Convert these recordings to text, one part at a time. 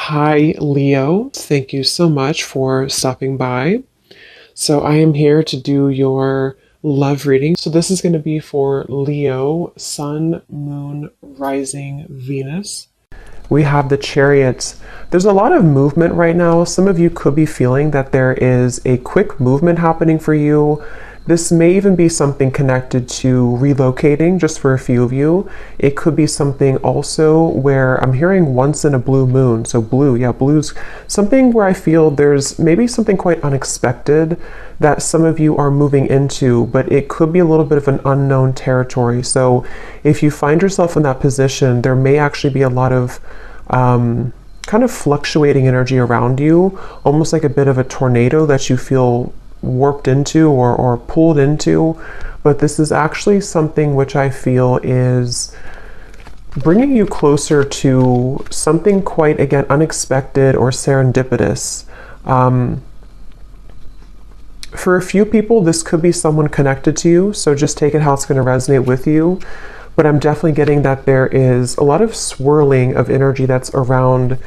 Hi, Leo. Thank you so much for stopping by. So, I am here to do your love reading. So, this is going to be for Leo, Sun, Moon, Rising, Venus. We have the Chariot. There's a lot of movement right now. Some of you could be feeling that there is a quick movement happening for you. This may even be something connected to relocating, just for a few of you. It could be something also where I'm hearing once in a blue moon. So blue, yeah, blue's something where I feel there's maybe something quite unexpected that some of you are moving into, but it could be a little bit of an unknown territory. So if you find yourself in that position, there may actually be a lot of kind of fluctuating energy around you, almost like a bit of a tornado that you feel warped into or pulled into. But this is actually something which I feel is bringing you closer to something quite, again, unexpected or serendipitous. For a few people, this could be someone connected to you, so just take it how it's going to resonate with you. But I'm definitely getting that there is a lot of swirling of energy that's around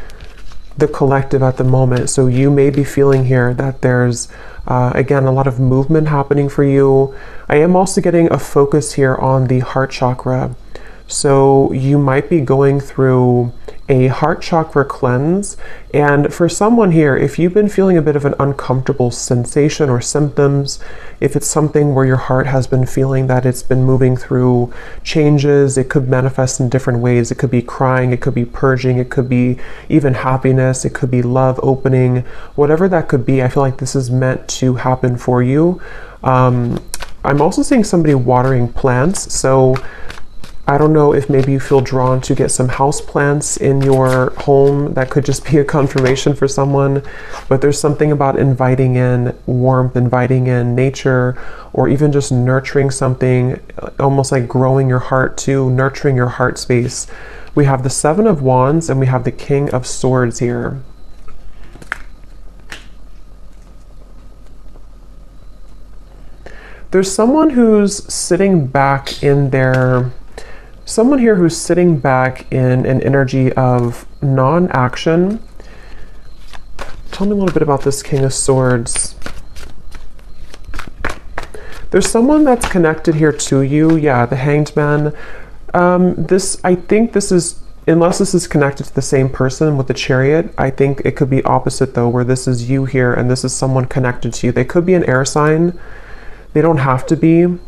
the collective at the moment. So you may be feeling here that there's again a lot of movement happening for you. I am also getting a focus here on the heart chakra. So you might be going through a heart chakra cleanse. And for someone here, if you've been feeling a bit of an uncomfortable sensation or symptoms, if it's something where your heart has been feeling that it's been moving through changes, it could manifest in different ways. It could be crying, it could be purging, it could be even happiness, it could be love opening, whatever that could be. I feel like this is meant to happen for you. I'm also seeing somebody watering plants. So I don't know if maybe you feel drawn to get some house plants in your home. That could just be a confirmation for someone. But there's something about inviting in warmth, inviting in nature, or even just nurturing something, almost like growing your heart too, nurturing your heart space. We have the Seven of Wands and we have the King of Swords here. There's someone who's sitting back in their Someone here who's sitting back in an energy of non-action. Tell me a little bit about this King of Swords. There's someone that's connected here to you. Yeah, the Hanged Man. I think this is, unless this is connected to the same person with the Chariot, I think it could be opposite though, where this is you here and this is someone connected to you. They could be an air sign. They don't have to be.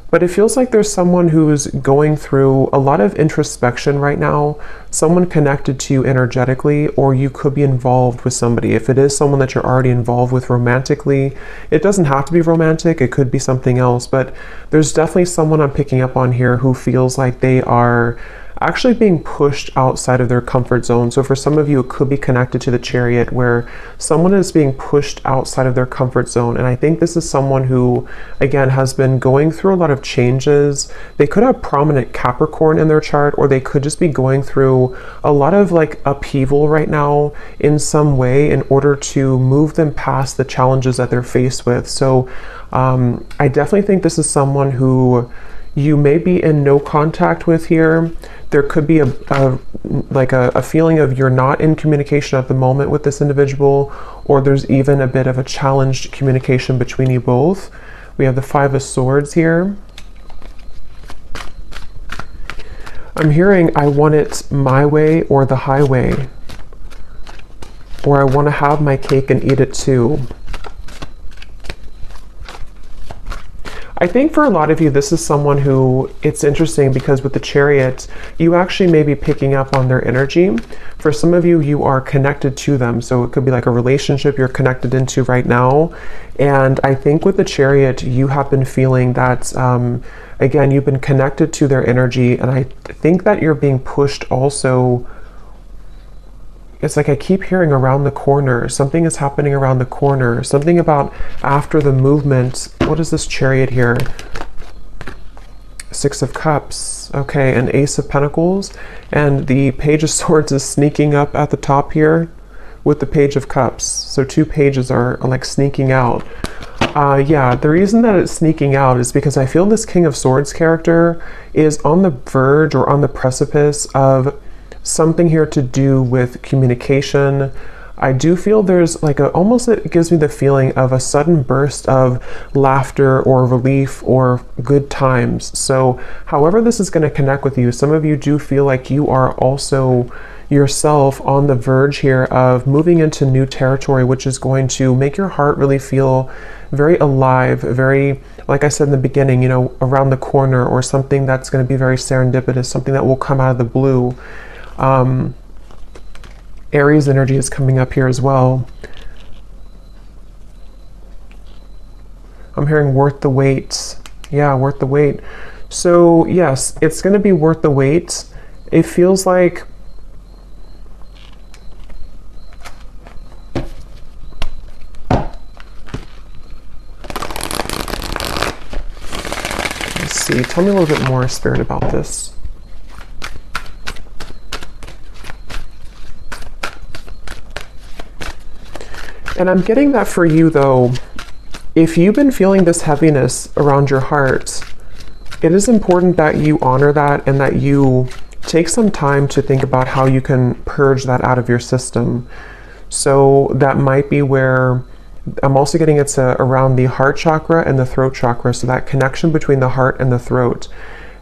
But it feels like there's someone who's going through a lot of introspection right now, someone connected to you energetically, or you could be involved with somebody. If it is someone that you're already involved with romantically, it doesn't have to be romantic, it could be something else, but there's definitely someone I'm picking up on here who feels like they are actually being pushed outside of their comfort zone. So for some of you, it could be connected to the Chariot, where someone is being pushed outside of their comfort zone. And I think this is someone who, again, has been going through a lot of changes. They could have prominent Capricorn in their chart, or they could just be going through a lot of like upheaval right now in some way in order to move them past the challenges that they're faced with. So I definitely think this is someone who you may be in no contact with here. There could be a feeling of you're not in communication at the moment with this individual, or there's even a bit of a challenged communication between you both. We have the Five of Swords here. I'm hearing I want it my way or the highway, or I want to have my cake and eat it too. I think for a lot of you, this is someone who, it's interesting because with the Chariot, you actually may be picking up on their energy. For some of you, you are connected to them. So it could be like a relationship you're connected into right now. And I think with the Chariot, you have been feeling that, again, you've been connected to their energy. And I think that you're being pushed also. It's like I keep hearing around the corner. Something is happening around the corner. Something about after the movement. What is this Chariot here? Six of Cups. Okay, an Ace of Pentacles. And the Page of Swords is sneaking up at the top here with the Page of Cups. So two pages are like sneaking out. Yeah, the reason that it's sneaking out is because I feel this King of Swords character is on the verge or on the precipice of something here to do with communication. I do feel there's like almost it gives me the feeling of a sudden burst of laughter or relief or good times. So however this is going to connect with you, some of you do feel like you are also yourself on the verge here of moving into new territory, which is going to make your heart really feel very alive, very, like I said in the beginning, you know, around the corner, or something that's going to be very serendipitous, something that will come out of the blue. Aries energy is coming up here as well. I'm hearing worth the wait. Yeah, worth the wait. So yes, it's going to be worth the wait. It feels like tell me a little bit more, Spirit, about this. And I'm getting that for you, though, if you've been feeling this heaviness around your heart, it is important that you honor that and that you take some time to think about how you can purge that out of your system. So that might be where I'm also getting it's around the heart chakra and the throat chakra, so that connection between the heart and the throat.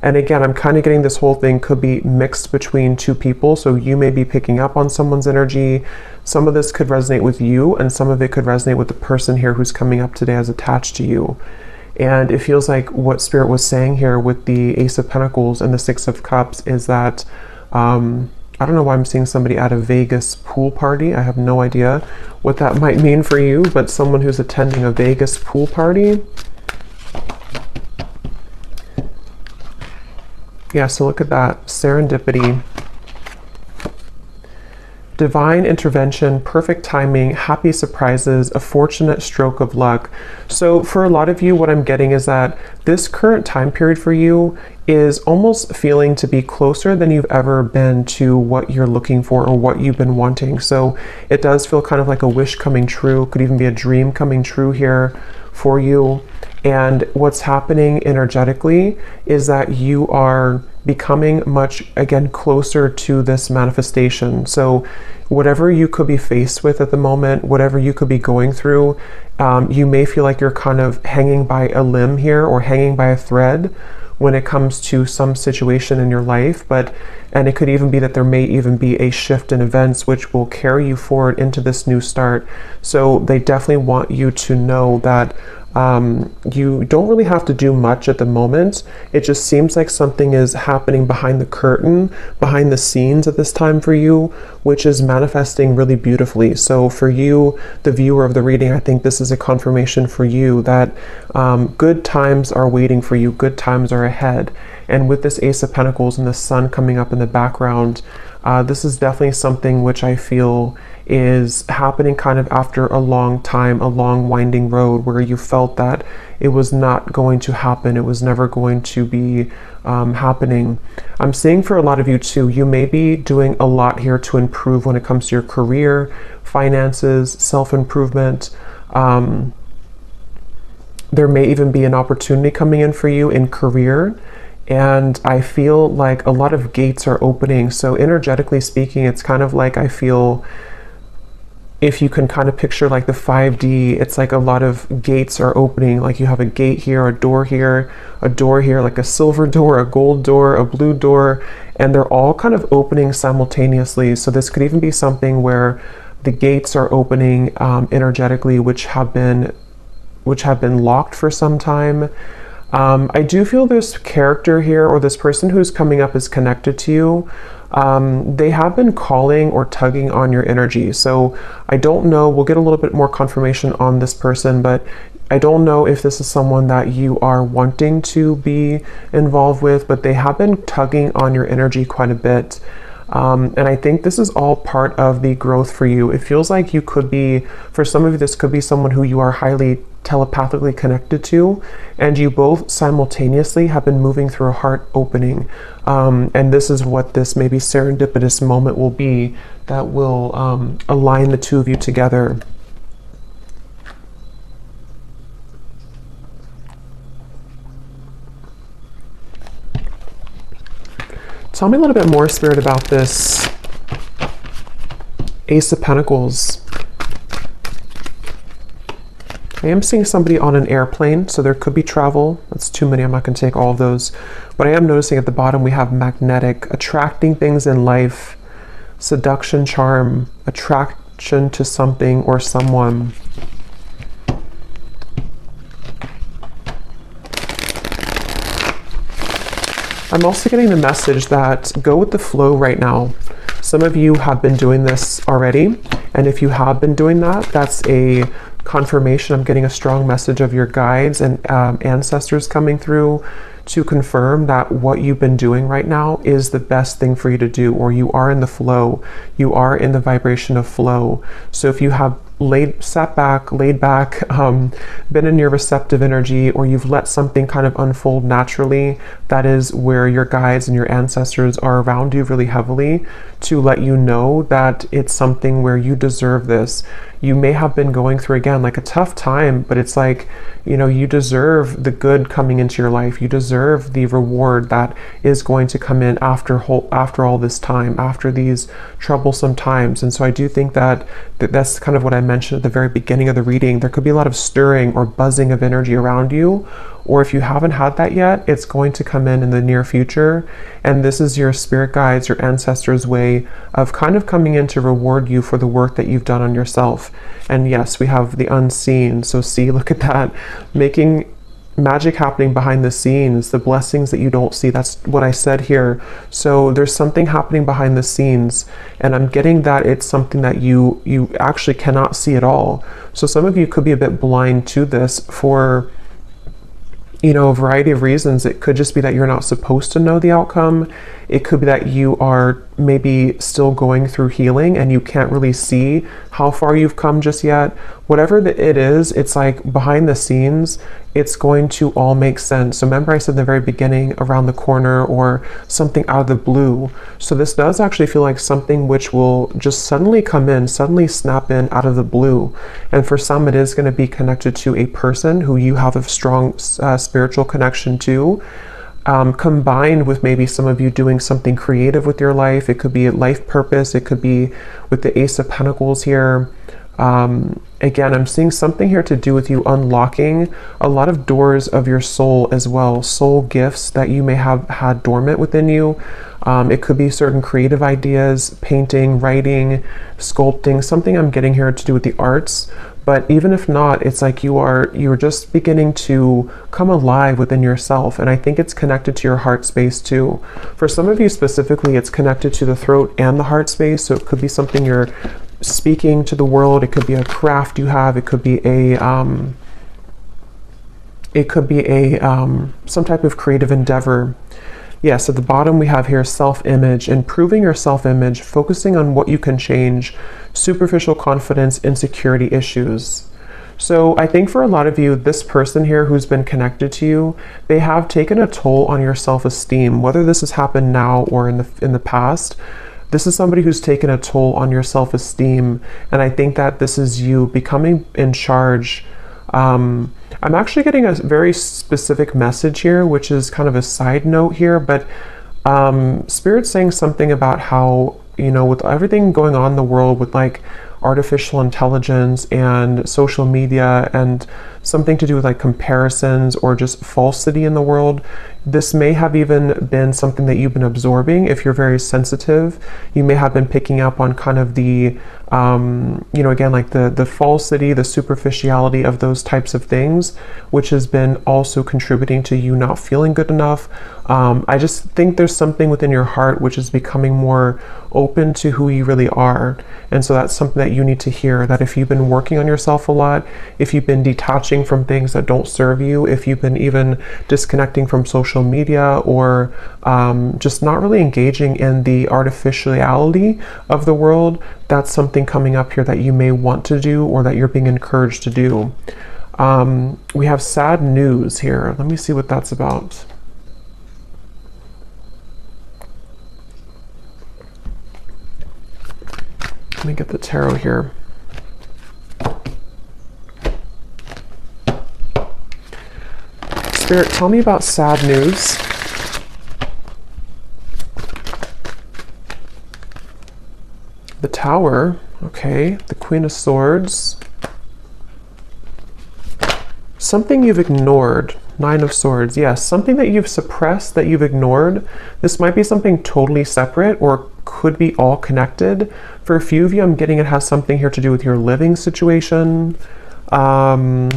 And again, I'm kind of getting this whole thing could be mixed between two people, so you may be picking up on someone's energy. Some of this could resonate with you, and some of it could resonate with the person here who's coming up today as attached to you. And it feels like what Spirit was saying here with the Ace of Pentacles and the Six of Cups is that I don't know why I'm seeing somebody at a Vegas pool party. I have no idea what that might mean for you, but someone who's attending a Vegas pool party. Yeah, so look at that. Serendipity. Divine intervention, perfect timing, happy surprises, a fortunate stroke of luck. So for a lot of you, what I'm getting is that this current time period for you is almost feeling to be closer than you've ever been to what you're looking for or what you've been wanting. So it does feel kind of like a wish coming true, could even be a dream coming true here for you. And what's happening energetically is that you are becoming much, again, closer to this manifestation. So whatever you could be faced with at the moment, whatever you could be going through, you may feel like you're kind of hanging by a limb here or hanging by a thread when it comes to some situation in your life. And it could even be that there may even be a shift in events which will carry you forward into this new start. So they definitely want you to know that you don't really have to do much at the moment. It just seems like something is happening behind the curtain, behind the scenes at this time for you, which is manifesting really beautifully. So for you, the viewer of the reading, I think this is a confirmation for you that good times are waiting for you, good times are ahead. And with this Ace of Pentacles and the sun coming up in the background, this is definitely something which I feel is happening kind of after a long time, a long winding road where you felt that it was not going to happen. It was never going to be happening. I'm seeing for a lot of you too, you may be doing a lot here to improve when it comes to your career, finances, self-improvement. There may even be an opportunity coming in for you in career. And I feel like a lot of gates are opening. So energetically speaking, it's kind of like I feel, if you can kind of picture like the 5D, it's like a lot of gates are opening. Like you have a gate here, a door here, like a silver door, a gold door, a blue door, and they're all kind of opening simultaneously. So this could even be something where the gates are opening energetically, which have been locked for some time. I do feel this character here, or this person who's coming up, is connected to you. They have been calling or tugging on your energy. So I don't know, we'll get a little bit more confirmation on this person, but I don't know if this is someone that you are wanting to be involved with, but they have been tugging on your energy quite a bit. And I think this is all part of the growth for you. It feels like you could be, for some of you, this could be someone who you are highly telepathically connected to, and you both simultaneously have been moving through a heart opening. And this is what this maybe serendipitous moment will be that will align the two of you together. Tell me a little bit more, Spirit, about this Ace of Pentacles. I am seeing somebody on an airplane, so there could be travel. That's too many, I'm not going to take all of those. But I am noticing at the bottom we have magnetic, attracting things in life, seduction, charm, attraction to something or someone. I'm also getting the message that go with the flow right now. Some of you have been doing this already, and if you have been doing that, that's a confirmation. I'm getting a strong message of your guides and ancestors coming through to confirm that what you've been doing right now is the best thing for you to do, or you are in the flow. You are in the vibration of flow. So if you have sat back, laid back, been in your receptive energy, or you've let something kind of unfold naturally, that is where your guides and your ancestors are around you really heavily to let you know that it's something where you deserve this. You may have been going through, again, like a tough time, but it's like, you know, you deserve the good coming into your life. You deserve the reward that is going to come in after all this time, after these troublesome times. And so I do think that that's kind of what I mentioned at the very beginning of the reading. There could be a lot of stirring or buzzing of energy around you, or if you haven't had that yet, it's going to come in the near future. And this is your spirit guides, your ancestors' way of kind of coming in to reward you for the work that you've done on yourself. And yes, we have the unseen. So see, look at that, making magic happening behind the scenes, the blessings that you don't see. That's what I said here. So there's something happening behind the scenes, and I'm getting that it's something that you actually cannot see at all. So some of you could be a bit blind to this for, you know, a variety of reasons. It could just be that you're not supposed to know the outcome. It could be that you are maybe still going through healing and you can't really see how far you've come just yet. Whatever it is, it's like behind the scenes, it's going to all make sense. So remember I said in the very beginning, around the corner or something out of the blue. So this does actually feel like something which will just suddenly come in, suddenly snap in out of the blue. And for some, it is going to be connected to a person who you have a strong spiritual connection to. Combined with maybe some of you doing something creative with your life. It could be a life purpose. It could be with the Ace of Pentacles here. Again, I'm seeing something here to do with you unlocking a lot of doors of your soul as well. Soul gifts that you may have had dormant within you. It could be certain creative ideas, painting, writing, sculpting, something I'm getting here to do with the arts. But even if not, it's like you're just beginning to come alive within yourself. And I think it's connected to your heart space too. For some of you specifically, it's connected to the throat and the heart space. So it could be something you're speaking to the world. It could be a craft you have. It could be some type of creative endeavor. Yes, at the bottom we have here self-image, improving your self-image, focusing on what you can change, superficial confidence, insecurity issues. So I think for a lot of you, this person here who's been connected to you, they have taken a toll on your self-esteem, whether this has happened now or in the past. This is somebody who's taken a toll on your self-esteem, and I think that this is you becoming in charge. I'm actually getting a very specific message here, which is kind of a side note here, but Spirit's saying something about how, you know, with everything going on in the world with like artificial intelligence and social media and something to do with like comparisons or just falsity in the world, this may have even been something that you've been absorbing. If you're very sensitive, you may have been picking up on kind of the, you know, again, like the falsity, the superficiality of those types of things, which has been also contributing to you not feeling good enough. I just think there's something within your heart which is becoming more open to who you really are. And so that's something that you need to hear, that if you've been working on yourself a lot, if you've been detaching from things that don't serve you, if you've been even disconnecting from social media or just not really engaging in the artificiality of the world, that's something coming up here that you may want to do or that you're being encouraged to do. We have sad news here. Let me see what that's about. Let me get the tarot here. Spirit, tell me about sad news. Tower. Okay, the Queen of Swords. Something you've ignored. Nine of Swords. Yes, something that you've suppressed, that you've ignored. This might be something totally separate or could be all connected. For a few of you, I'm getting it has something here to do with your living situation. Or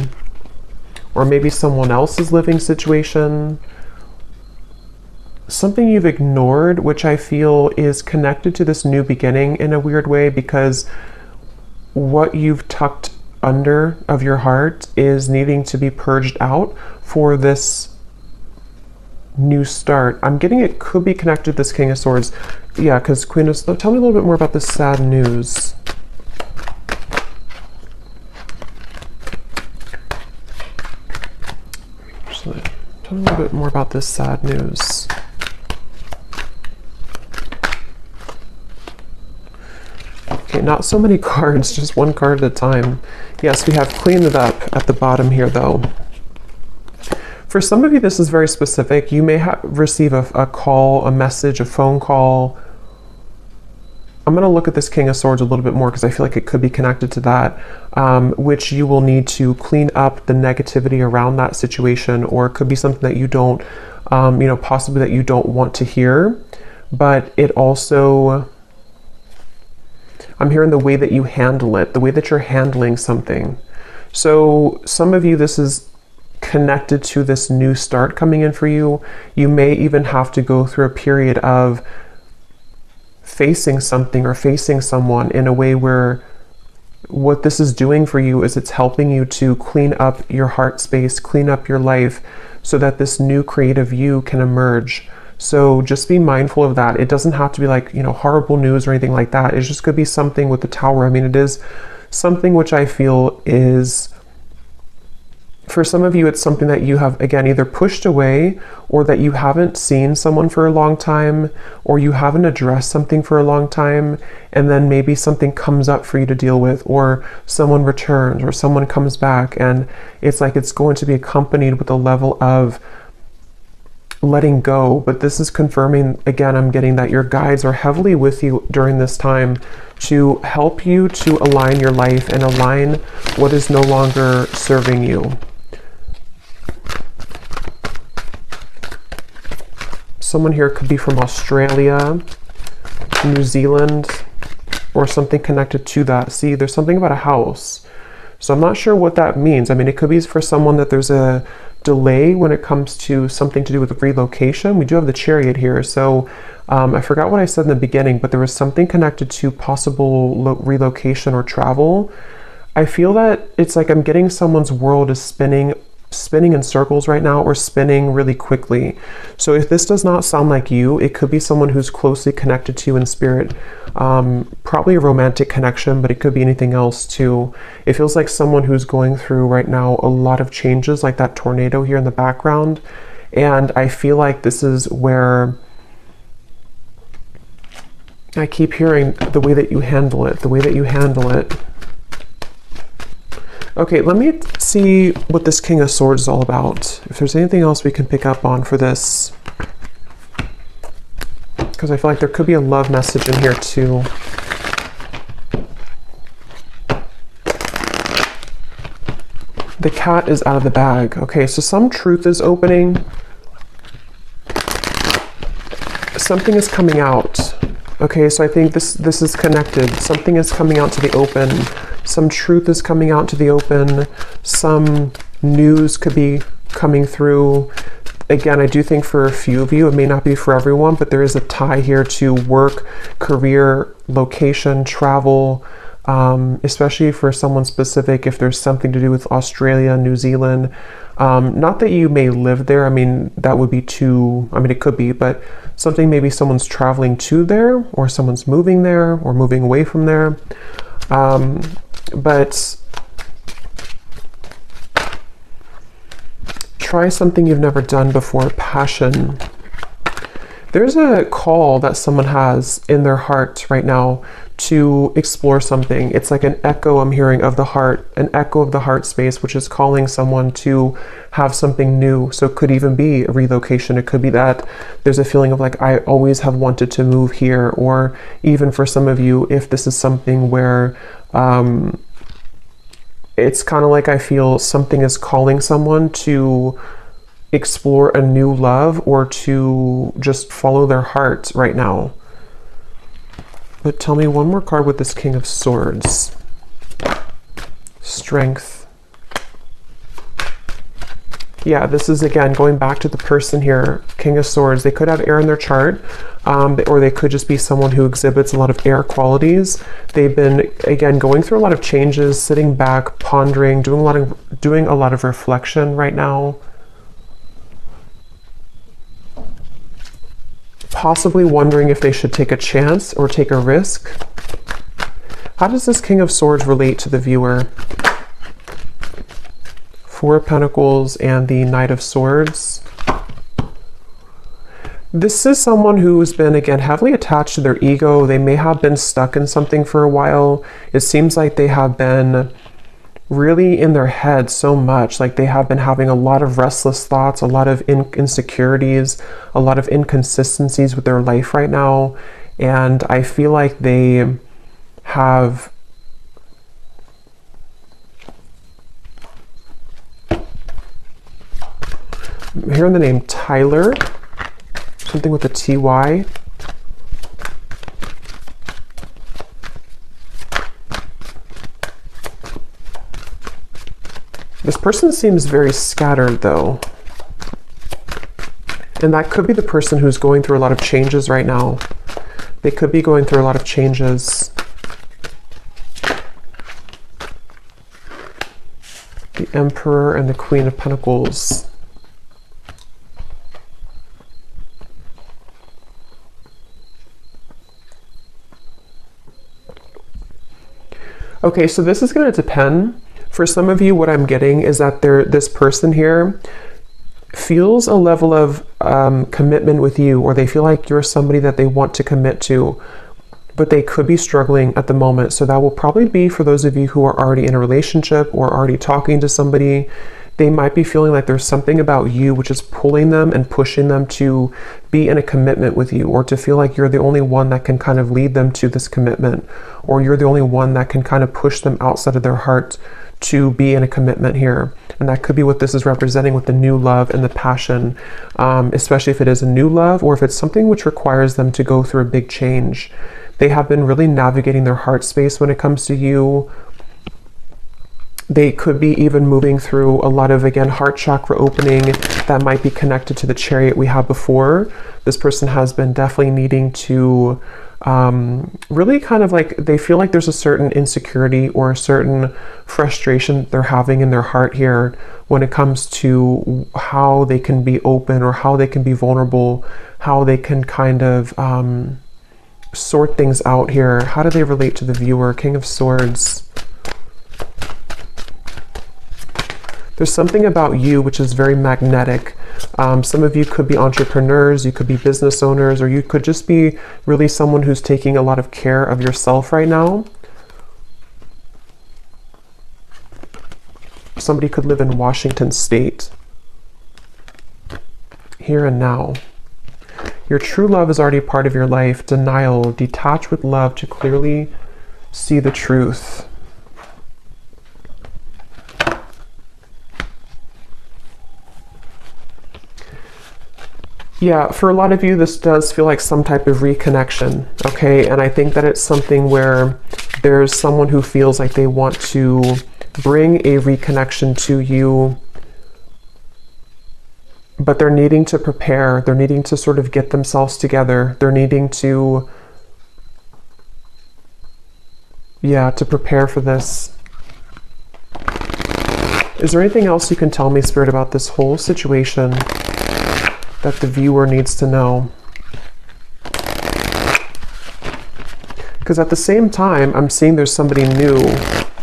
maybe someone else's living situation. Something you've ignored, which I feel is connected to this new beginning in a weird way, because what you've tucked under of your heart is needing to be purged out for this new start. I'm getting it could be connected to this King of Swords. Yeah, because Queen of... Tell me a little bit more about this sad news. Tell me a little bit more about this sad news. Okay, not so many cards, just one card at a time. Yes, we have cleaned it up at the bottom here, though. For some of you, this is very specific. You may receive a call, a message, a phone call. I'm going to look at this King of Swords a little bit more because I feel like it could be connected to that, which you will need to clean up the negativity around that situation, or it could be something that you don't, possibly that you don't want to hear, but it also... I'm hearing the way that you handle it, the way that you're handling something. So some of you, this is connected to this new start coming in for you. You may even have to go through a period of facing something or facing someone in a way where what this is doing for you is it's helping you to clean up your heart space, clean up your life, so that this new creative you can emerge. So just be mindful of that. It doesn't have to be like, horrible news or anything like that. It just could be something with the Tower. I mean, it is something which I feel is, for some of you, it's something that you have, again, either pushed away, or that you haven't seen someone for a long time, or you haven't addressed something for a long time, and then maybe something comes up for you to deal with, or someone returns, or someone comes back, and it's like it's going to be accompanied with a level of letting go. But this is confirming, again, I'm getting that your guides are heavily with you during this time to help you to align your life and align what is no longer serving you. Someone here could be from Australia, New Zealand, or something connected to that. See, there's something about a house. So I'm not sure what that means. I mean, it could be for someone that there's a delay when it comes to something to do with relocation. We do have the Chariot here. So I forgot what I said in the beginning, but there was something connected to possible relocation or travel. I feel that it's like I'm getting someone's world is spinning in circles right now, or spinning really quickly. So if this does not sound like you, it could be someone who's closely connected to you in spirit. Probably a romantic connection, but it could be anything else too. It feels like someone who's going through right now a lot of changes, like that tornado here in the background. And I feel like this is where I keep hearing the way that you handle it, the way that you handle it. Okay, let me see what this King of Swords is all about. If there's anything else we can pick up on for this. Because I feel like there could be a love message in here too. The cat is out of the bag. Okay, so some truth is opening. Something is coming out. Okay, so I think this is connected. Something is coming out to the open. Some truth is coming out to the open. Some news could be coming through. Again, I do think for a few of you, it may not be for everyone, but there is a tie here to work, career, location, travel, especially for someone specific, if there's something to do with Australia, New Zealand. Not that you may live there. I mean, that would be too, I mean, it could be, but something maybe someone's traveling to there, or someone's moving there, or moving away from there. But try something you've never done before. Passion. There's a call that someone has in their heart right now to explore something. It's like an echo I'm hearing of the heart, an echo of the heart space, which is calling someone to have something new. So it could even be a relocation. It could be that there's a feeling of like, I always have wanted to move here. Or even for some of you, if this is something where it's kind of like I feel something is calling someone to explore a new love or to just follow their heart right now. But tell me one more card with this King of Swords. Strength. Yeah, this is again going back to the person here, King of Swords. They could have air in their chart, or they could just be someone who exhibits a lot of air qualities. They've been, again, going through a lot of changes, sitting back, pondering, doing a lot of reflection right now. Possibly wondering if they should take a chance or take a risk. How does this King of Swords relate to the viewer? Four of Pentacles and the Knight of Swords. This is someone who's been, again, heavily attached to their ego. They may have been stuck in something for a while. It seems like they have been really in their head so much, like they have been having a lot of restless thoughts, a lot of insecurities, a lot of inconsistencies with their life right now. And I feel like they have here in the name Tyler, something with a TY. This person seems very scattered though. And that could be the person who's going through a lot of changes right now. They could be going through a lot of changes. The Emperor and the Queen of Pentacles. Okay, so this is going to depend. For some of you, what I'm getting is that this person here feels a level of commitment with you, or they feel like you're somebody that they want to commit to, but they could be struggling at the moment. So that will probably be for those of you who are already in a relationship or already talking to somebody. They might be feeling like there's something about you which is pulling them and pushing them to be in a commitment with you, or to feel like you're the only one that can kind of lead them to this commitment, or you're the only one that can kind of push them outside of their heart to be in a commitment here. And that could be what this is representing with the new love and the passion, especially if it is a new love or if it's something which requires them to go through a big change. They have been really navigating their heart space when it comes to you. They could be even moving through a lot of, again, heart chakra opening that might be connected to the Chariot we had before. This person has been definitely needing to really kind of like, they feel like there's a certain insecurity or a certain frustration they're having in their heart here when it comes to how they can be open or how they can be vulnerable, how they can kind of sort things out here. How do they relate to the viewer? King of Swords. There's something about you which is very magnetic. Some of you could be entrepreneurs, you could be business owners, or you could just be really someone who's taking a lot of care of yourself right now. Somebody could live in Washington State. Here and now. Your true love is already part of your life. Denial, detach with love to clearly see the truth. Yeah, for a lot of you, this does feel like some type of reconnection, okay? And I think that it's something where there's someone who feels like they want to bring a reconnection to you, but they're needing to prepare. They're needing to sort of get themselves together. They're needing to, yeah, to prepare for this. Is there anything else you can tell me, Spirit, about this whole situation that the viewer needs to know? Because at the same time, I'm seeing there's somebody new.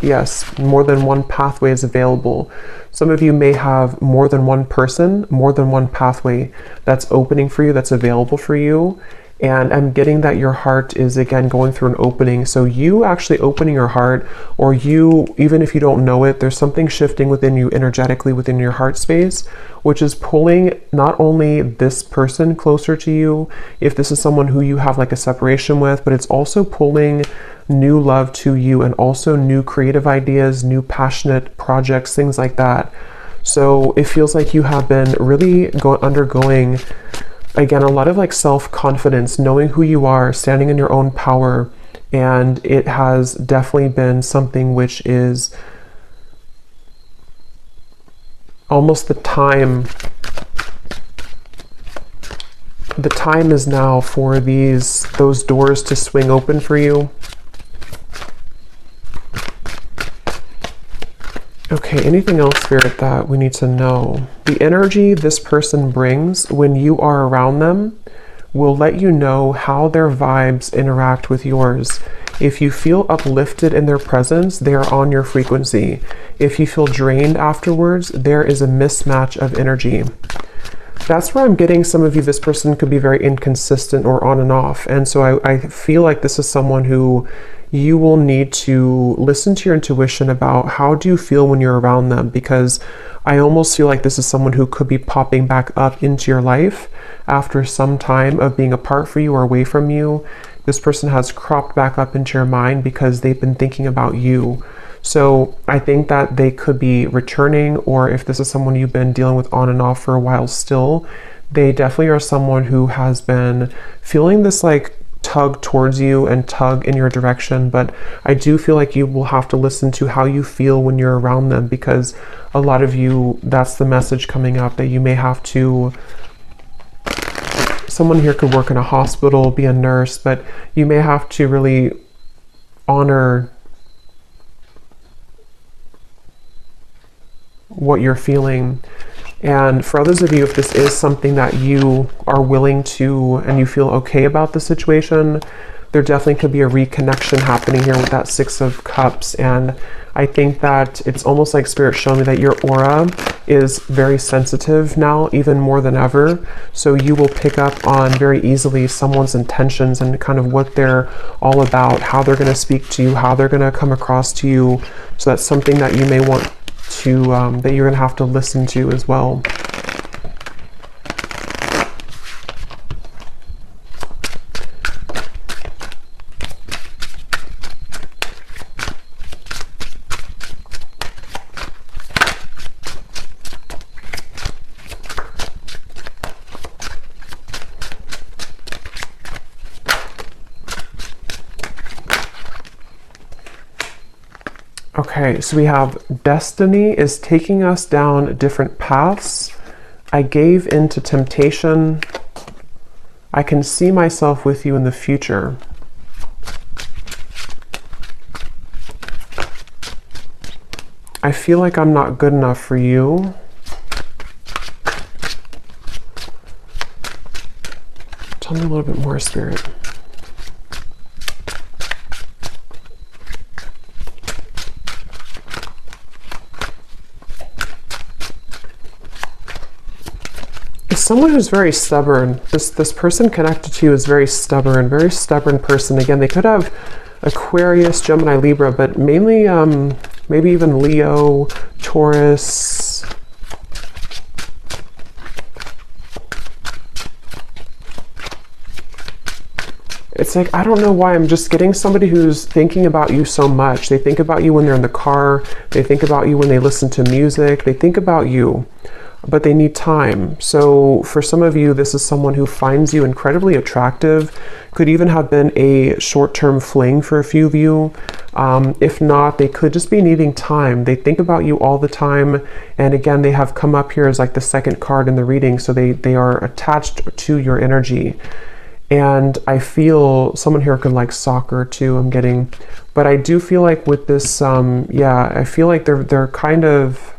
Yes, more than one pathway is available. Some of you may have more than one person, more than one pathway that's opening for you, that's available for you. And I'm getting that your heart is again going through an opening. So you actually opening your heart, or you, even if you don't know it, there's something shifting within you energetically within your heart space, which is pulling not only this person closer to you, if this is someone who you have like a separation with, but it's also pulling new love to you, and also new creative ideas, new passionate projects, things like that. So it feels like you have been really undergoing, again, a lot of like self-confidence, knowing who you are, standing in your own power. And it has definitely been something which is almost the time is now for those doors to swing open for you. Okay, anything else, Spirit, that we need to know? The energy this person brings when you are around them will let you know how their vibes interact with yours. If you feel uplifted in their presence, they are on your frequency. If you feel drained afterwards, there is a mismatch of energy. That's where I'm getting some of you, this person could be very inconsistent or on and off. And so I feel like this is someone who you will need to listen to your intuition about how do you feel when you're around them, because I almost feel like this is someone who could be popping back up into your life after some time of being apart from you or away from you. This person has cropped back up into your mind because they've been thinking about you. So I think that they could be returning, or if this is someone you've been dealing with on and off for a while still, they definitely are someone who has been feeling this like tug towards you and tug in your direction. But I do feel like you will have to listen to how you feel when you're around them, because a lot of you, that's the message coming up, that you may have to, someone here could work in a hospital, be a nurse, but you may have to really honor what you're feeling. And for others of you, if this is something that you are willing to, and you feel okay about the situation, there definitely could be a reconnection happening here with that Six of Cups. And I think that it's almost like Spirit showing me that your aura is very sensitive now, even more than ever. So you will pick up on very easily someone's intentions and kind of what they're all about, how they're going to speak to you, how they're going to come across to you. So that's something that you may want to, that you're going to have to listen to as well. Okay, so we have destiny is taking us down different paths. I gave into temptation. I can see myself with you in the future. I feel like I'm not good enough for you. Tell me a little bit more, Spirit. Someone who's very stubborn. This person connected to you is very stubborn person. Again, they could have Aquarius, Gemini, Libra, but mainly maybe even Leo, Taurus. It's like, I don't know why, I'm just getting somebody who's thinking about you so much. They think about you when they're in the car. They think about you when they listen to music. They think about you, but they need time. So for some of you, this is someone who finds you incredibly attractive, could even have been a short-term fling for a few of you. If not, they could just be needing time. They think about you all the time. And again, they have come up here as like the second card in the reading. So they are attached to your energy. And I feel someone here could like soccer too, I'm getting. But I do feel like with this, yeah, I feel like they're kind of,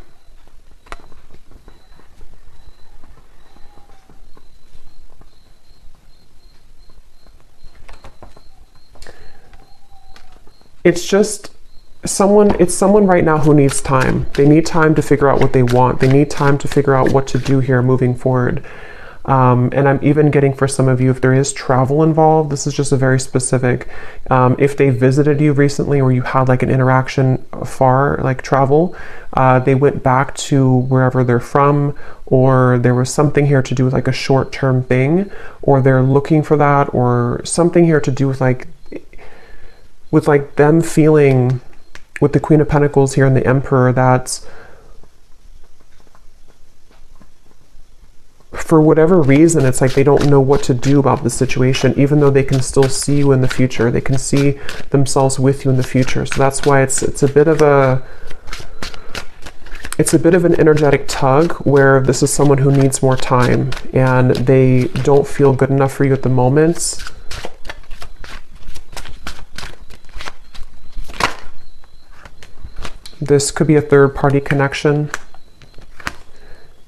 it's someone right now who needs time. They need time to figure out what they want. They need time to figure out what to do here moving forward. And I'm even getting for some of you, if there is travel involved, this is just a very specific, if they visited you recently or you had like an interaction far, like travel, they went back to wherever they're from, or there was something here to do with like a short-term thing, or they're looking for that, or something here to do with like them feeling with the Queen of Pentacles here and the Emperor, that's for whatever reason, it's like they don't know what to do about the situation, even though they can still see you in the future. They can see themselves with you in the future. So that's why it's a bit of an energetic tug, where this is someone who needs more time and they don't feel good enough for you at the moment. This could be a third-party connection.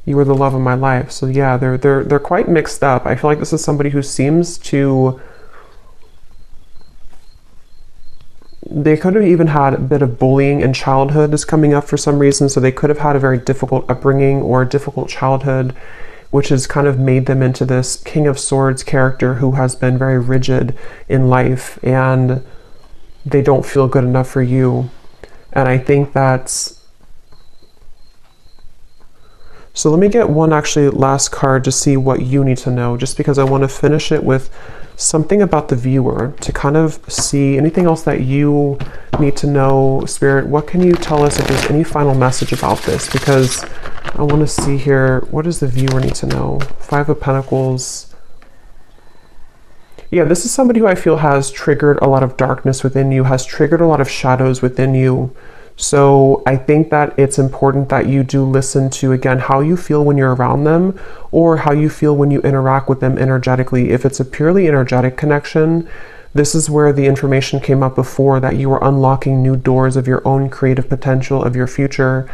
You were the love of my life. So yeah, they're quite mixed up. I feel like this is somebody who seems to, they could have even had a bit of bullying in childhood is coming up for some reason. So they could have had a very difficult upbringing or a difficult childhood, which has kind of made them into this King of Swords character who has been very rigid in life, and they don't feel good enough for you. And I think that's, so let me get one actually last card to see what you need to know, just because I want to finish it with something about the viewer to kind of see anything else that you need to know. Spirit, what can you tell us if there's any final message about this? Because I want to see here, what does the viewer need to know? Five of Pentacles. Yeah, this is somebody who I feel has triggered a lot of darkness within you, has triggered a lot of shadows within you. So I think that it's important that you do listen to, again, how you feel when you're around them, or how you feel when you interact with them energetically. If it's a purely energetic connection, this is where the information came up before, that you are unlocking new doors of your own creative potential, of your future.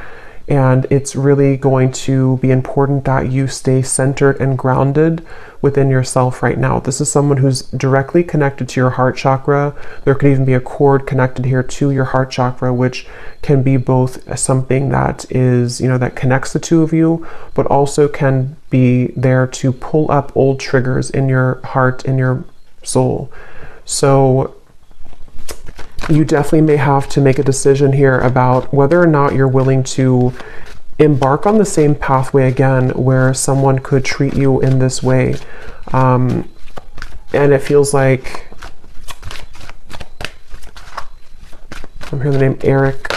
And it's really going to be important that you stay centered and grounded within yourself right now. This is someone who's directly connected to your heart chakra. There could even be a cord connected here to your heart chakra, which can be both something that is, that connects the two of you, but also can be there to pull up old triggers in your heart, in your soul. So you definitely may have to make a decision here about whether or not you're willing to embark on the same pathway again, where someone could treat you in this way. And it feels like, I'm hearing the name Eric,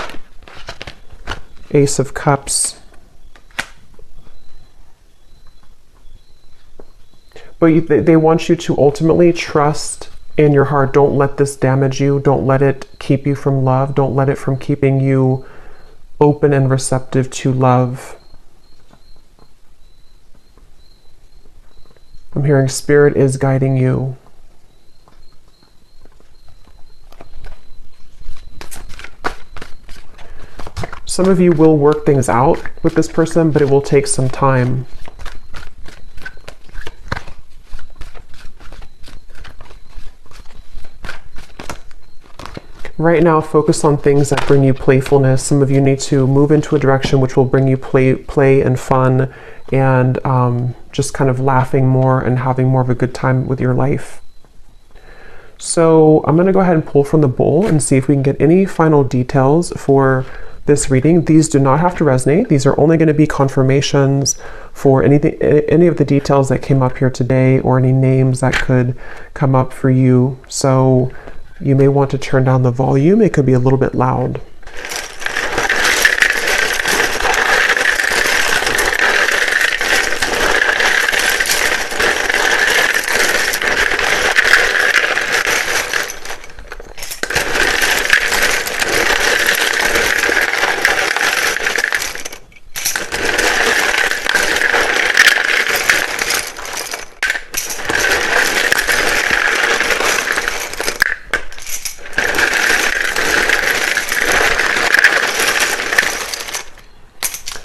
Ace of Cups. But they want you to ultimately trust in your heart. Don't let this damage you. Don't let it keep you from love. Don't let it from keeping you open and receptive to love. I'm hearing Spirit is guiding you. Some of you will work things out with this person, but it will take some time. Right now, focus on things that bring you playfulness. Some of you need to move into a direction which will bring you play and fun, and just kind of laughing more and having more of a good time with your life. So I'm going to go ahead and pull from the bowl and see if we can get any final details for this reading. These do not have to resonate. These are only going to be confirmations for any of the details that came up here today, or any names that could come up for you. So you may want to turn down the volume. It could be a little bit loud.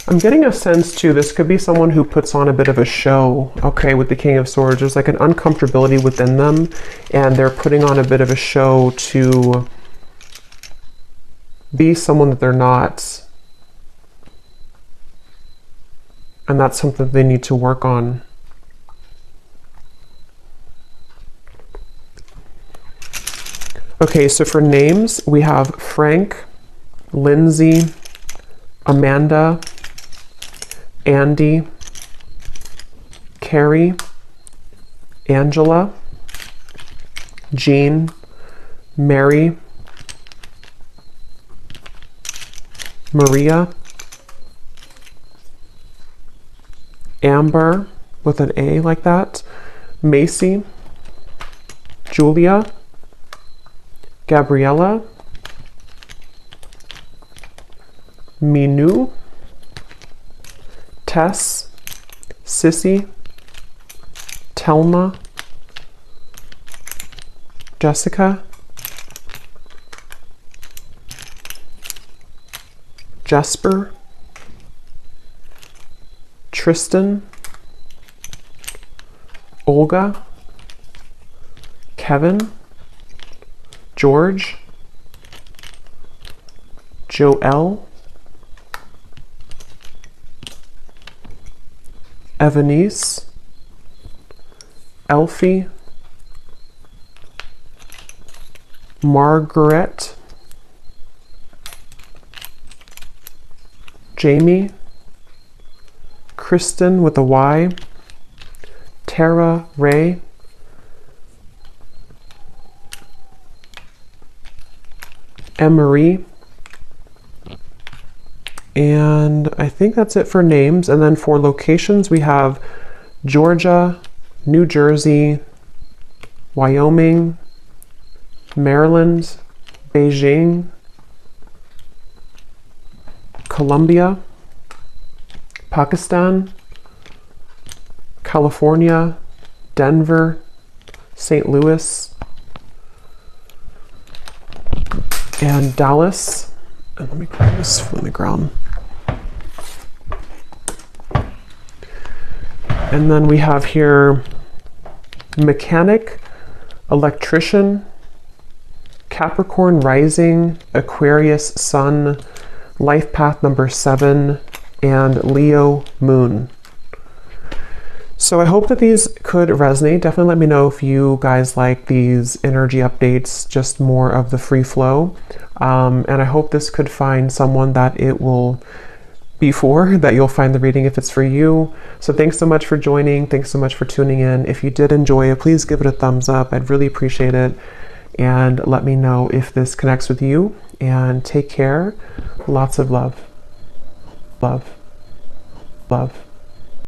I'm getting a sense too, this could be someone who puts on a bit of a show, okay, with the King of Swords. There's like an uncomfortability within them, and they're putting on a bit of a show to be someone that they're not. And that's something they need to work on. Okay, so for names, we have Frank, Lindsay, Amanda, Andy, Carrie, Angela, Jean, Mary, Maria, Amber with an A like that, Macy, Julia, Gabriella, Minu, Tess, Sissy, Telma, Jessica, Jesper, Tristan, Olga, Kevin, George, Joelle, Evanice, Elfie, Margaret, Jamie, Kristen with a Y, Tara Ray, Emery, and I think that's it for names. And then for locations, we have Georgia, New Jersey, Wyoming, Maryland, Beijing, Colombia, Pakistan, California, Denver, St. Louis, and Dallas. And let me grab this from the ground. And then we have here mechanic, electrician, Capricorn rising, Aquarius sun, life path number 7, and Leo moon. So I hope that these could resonate. Definitely let me know if you guys like these energy updates, just more of the free flow. And I hope this could find someone that it will be for, that you'll find the reading if it's for you. So thanks so much for joining. Thanks so much for tuning in. If you did enjoy it, please give it a thumbs up. I'd really appreciate it. And let me know if this connects with you. And take care. Lots of love. Love. Love.